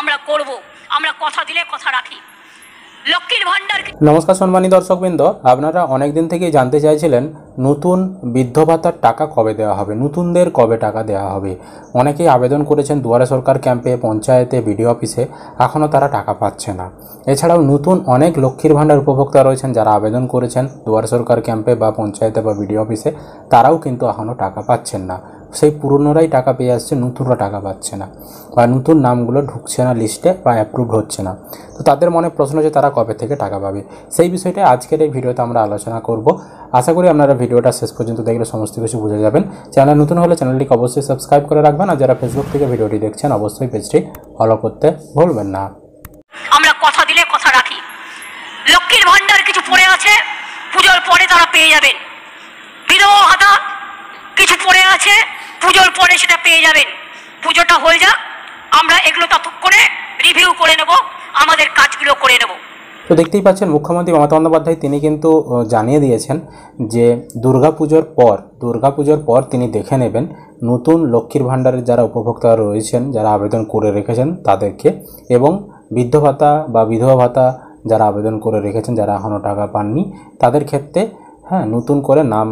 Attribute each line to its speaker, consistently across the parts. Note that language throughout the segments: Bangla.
Speaker 1: আমরা করব, আমরা কথা দিলে কথা রাখি। লক্ষ্মীর ভান্ডার।
Speaker 2: নমস্কার সম্মানী দর্শকবৃন্দ, আপনারা অনেক দিন থেকেই জানতে চাইছিলেন নতুন বৃদ্ধ ভাতার টাকা কবে দেওয়া হবে, নতুনদের কবে টাকা দেওয়া হবে। অনেকেই আবেদন করেছেন দুয়ারে সরকার ক্যাম্পে, পঞ্চায়েতে, বিডিও অফিসে, এখনও তারা টাকা পাচ্ছে না। এছাড়াও নতুন অনেক লক্ষ্মীর ভান্ডার উপভোক্তা রয়েছেন যারা আবেদন করেছেন দুয়ারে সরকার ক্যাম্পে বা পঞ্চায়েতে বা বিডিও অফিসে, তারাও কিন্তু এখনও টাকা পাচ্ছেন না। সেই পুরনোরাই টাকা পেয়ে আসছে, নতুনরা টাকা পাচ্ছে না বা নতুন নামগুলো ঢুকছে না লিস্টে বা অ্যাপ্রুভ হচ্ছে না। তো তাদের মনে প্রশ্ন যে তারা কবে থেকে টাকা পাবে, সেই বিষয়টা আজকের এই ভিডিওতে আমরা আলোচনা করব। আশা করি আপনারা ভিডিওটা শেষ পর্যন্ত দেখলে সমস্ত কিছু বুঝে যাবেন। চ্যানেল নতুন হলে চ্যানেলটিকে অবশ্যই সাবস্ক্রাইব করে রাখবেন, আর যারা ফেসবুক থেকে ভিডিওটি দেখছেন অবশ্যই পেজটি ফলো করতে ভুলবেন না।
Speaker 1: আমরা কথা দিলে কথা রাখি। লক্ষ্মীর ভান্ডার কিছু পড়ে আছে, পুজোর পরে তারা পেয়ে যাবেন। বিধবা ভাতা কিছু পড়ে আছে, পুজোর পরে সেটা পেয়ে যাবেন। পুজোটা হয়ে যাক, আমরা এগুলো ততক্ষণে রিভিউ করে নেব, আমাদের কাজগুলো করে নেব।
Speaker 2: তো দেখতেই পাচ্ছেন মুখ্যমন্ত্রী মমতা বন্দ্যোপাধ্যায় তিনি কিন্তু জানিয়ে দিয়েছেন যে দুর্গাপুজোর পর তিনি দেখে নেবেন নতুন লক্ষ্মীর ভাণ্ডারের যারা উপভোক্তা রয়েছেন, যারা আবেদন করে রেখেছেন তাদেরকে, এবং বৃদ্ধ ভাতা বা বিধবা ভাতা যারা আবেদন করে রেখেছেন, যারা এখনও টাকা পাননি, তাদের ক্ষেত্রে নতুন করে নাম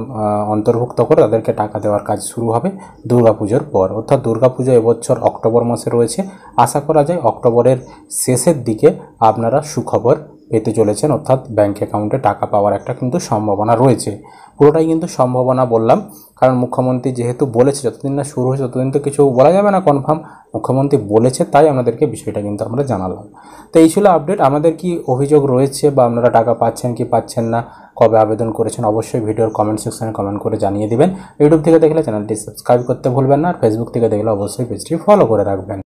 Speaker 2: অন্তর্ভুক্ত করে তাদেরকে টাকা দেওয়ার কাজ শুরু হবে দুর্গাপুজোর পর। অর্থাৎ দুর্গাপুজো এবছর অক্টোবর মাসে রয়েছে। আশা করা যায় অক্টোবরের শেষের দিকে আপনারা সুখবর পেতে চলেছেন, অর্থাৎ ব্যাঙ্ক অ্যাকাউন্টে টাকা পাওয়ার একটা কিন্তু সম্ভাবনা রয়েছে। পুরোটাই কিন্তু সম্ভাবনা বললাম, কারণ মুখ্যমন্ত্রী যেহেতু বলেছে, যতদিন না শুরু হয়েছে ততদিন তো কিছু বলা যাবে না কনফার্ম। মুখ্যমন্ত্রী বলেছে তাই আমাদেরকে বিষয়টা কিন্তু আমরা জানালাম। তো এই ছিল আপডেট। আমাদের কি অভিযোগ রয়েছে বা আপনারা টাকা পাচ্ছেন কি পাচ্ছেন না, কবে আবেদন করেছেন, অবশ্যই ভিডিওর কমেন্ট সেকশনে কমেন্ট করে জানিয়ে দিবেন। ইউটিউব থেকে দেখলে চ্যানেলটি সাবস্ক্রাইব করতে ভুলবেন না, আর ফেসবুক থেকে দেখলে অবশ্যই পেজটি ফলো করে রাখবেন।